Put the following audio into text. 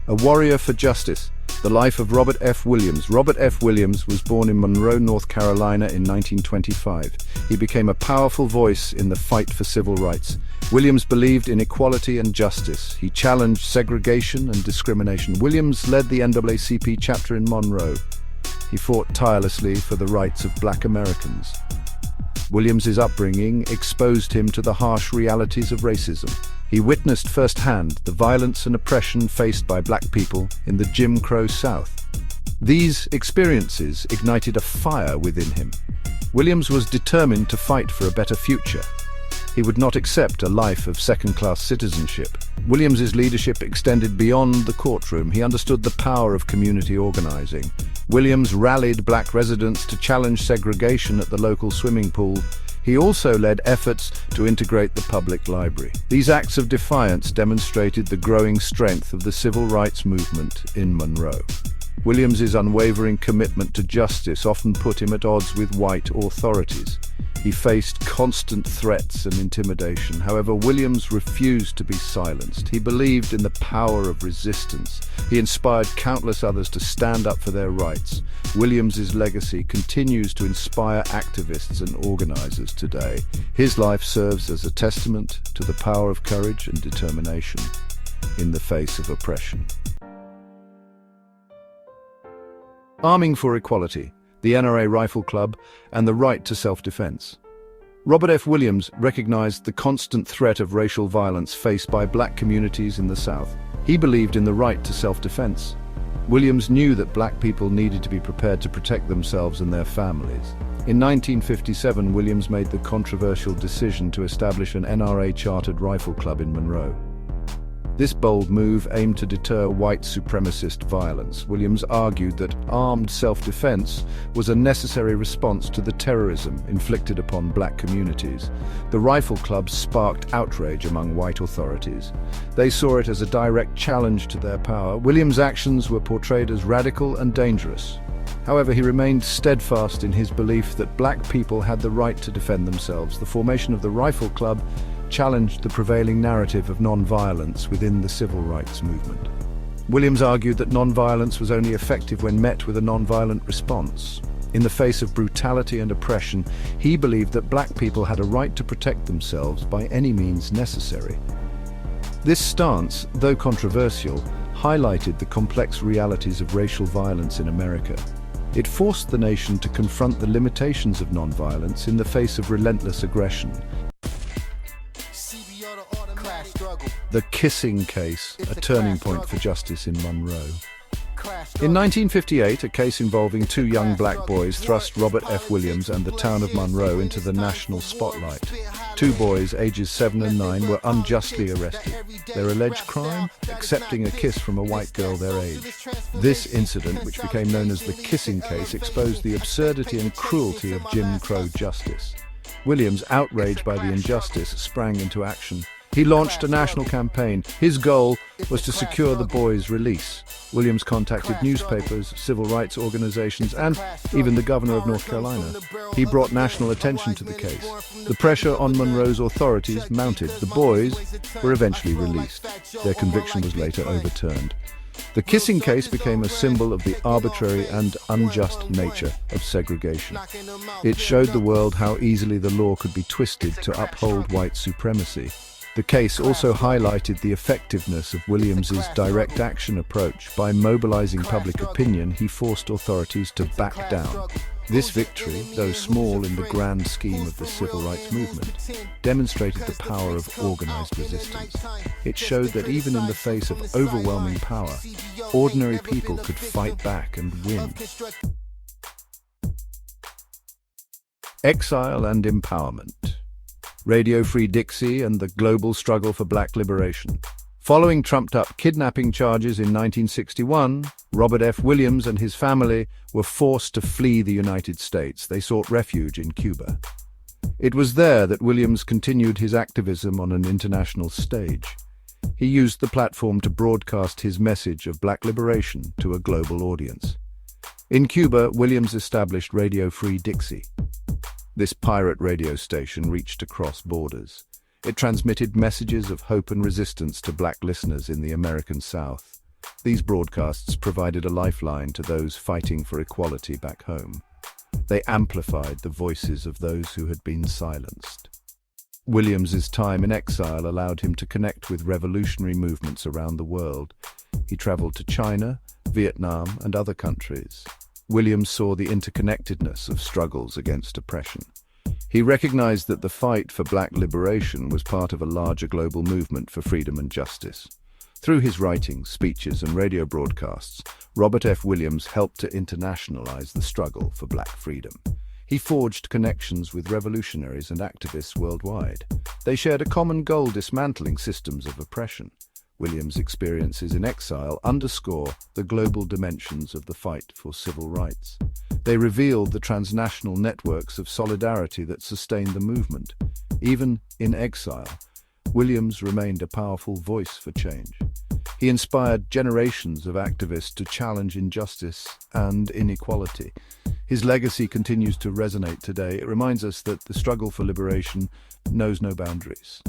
A warrior for justice. The life of Robert F. Williams. Robert F. Williams was born in Monroe, North Carolina in 1925. He became a powerful voice in the fight for civil rights. Williams believed in equality and justice. He challenged segregation and discrimination. Williams led the NAACP chapter in Monroe. He fought tirelessly for the rights of Black Americans. Williams's upbringing exposed him to the harsh realities of racism. He witnessed firsthand the violence and oppression faced by Black people in the Jim Crow South. These experiences ignited a fire within him. Williams was determined to fight for a better future. He would not accept a life of second-class citizenship. Williams's leadership extended beyond the courtroom. He understood the power of community organizing. Williams rallied Black residents to challenge segregation at the local swimming pool. He also led efforts to integrate the public library. These acts of defiance demonstrated the growing strength of the civil rights movement in Monroe. Williams's unwavering commitment to justice often put him at odds with white authorities. He faced constant threats and intimidation. However, Williams refused to be silenced. He believed in the power of resistance. He inspired countless others to stand up for their rights. Williams's legacy continues to inspire activists and organizers today. His life serves as a testament to the power of courage and determination in the face of oppression. Arming for equality, the NRA Rifle Club, and the right to self-defense. Robert F. Williams recognized the constant threat of racial violence faced by Black communities in the South. He believed in the right to self-defense. Williams knew that Black people needed to be prepared to protect themselves and their families. In 1957, Williams made the controversial decision to establish an NRA-chartered rifle club in Monroe. This bold move aimed to deter white supremacist violence. Williams argued that armed self-defense was a necessary response to the terrorism inflicted upon Black communities. The rifle club sparked outrage among white authorities. They saw it as a direct challenge to their power. Williams' actions were portrayed as radical and dangerous. However, he remained steadfast in his belief that Black people had the right to defend themselves. The formation of the Rifle Club challenged the prevailing narrative of nonviolence within the civil rights movement. Williams argued that nonviolence was only effective when met with a nonviolent response. In the face of brutality and oppression, he believed that Black people had a right to protect themselves by any means necessary. This stance, though controversial, highlighted the complex realities of racial violence in America. It forced the nation to confront the limitations of nonviolence in the face of relentless aggression. The kissing case, a turning point for justice in Monroe. In 1958, a case involving two young Black boys thrust Robert F. Williams and the town of Monroe into the national spotlight. Two boys, ages 7 and 9, were unjustly arrested. Their alleged crime? Accepting a kiss from a white girl their age. This incident, which became known as the kissing case, exposed the absurdity and cruelty of Jim Crow justice. Williams, outraged by the injustice, sprang into action. He launched a national campaign. His goal was to secure the boys' release. Williams contacted newspapers, civil rights organizations, and even the governor of North Carolina. He brought national attention to the case. The pressure on Monroe's authorities mounted. The boys were eventually released. Their conviction was later overturned. The kissing case became a symbol of the arbitrary and unjust nature of segregation. It showed the world how easily the law could be twisted to uphold white supremacy. The case also highlighted the effectiveness of Williams's direct action approach. By mobilizing public opinion, he forced authorities to back down. This victory, though small in the grand scheme of the civil rights movement, demonstrated the power of organized resistance. It showed that even in the face of overwhelming power, ordinary people could fight back and win. Exile and empowerment. Radio Free Dixie and the global struggle for Black liberation. Following trumped-up kidnapping charges in 1961, Robert F. Williams and his family were forced to flee the United States. They sought refuge in Cuba. It was there that Williams continued his activism on an international stage. He used the platform to broadcast his message of Black liberation to a global audience. In Cuba, Williams established Radio Free Dixie. This pirate radio station reached across borders. It transmitted messages of hope and resistance to Black listeners in the American South. These broadcasts provided a lifeline to those fighting for equality back home. They amplified the voices of those who had been silenced. Williams's time in exile allowed him to connect with revolutionary movements around the world. He traveled to China, Vietnam, and other countries. Williams saw the interconnectedness of struggles against oppression. He recognized that the fight for black liberation was part of a larger global movement for freedom and justice. Through his writings, speeches, and radio broadcasts, Robert F. Williams helped to internationalize the struggle for black freedom. He forged connections with revolutionaries and activists worldwide. They shared a common goal: dismantling systems of oppression. Williams' experiences in exile underscore the global dimensions of the fight for civil rights. They revealed the transnational networks of solidarity that sustained the movement. Even in exile, Williams remained a powerful voice for change. He inspired generations of activists to challenge injustice and inequality. His legacy continues to resonate today. It reminds us that the struggle for liberation knows no boundaries.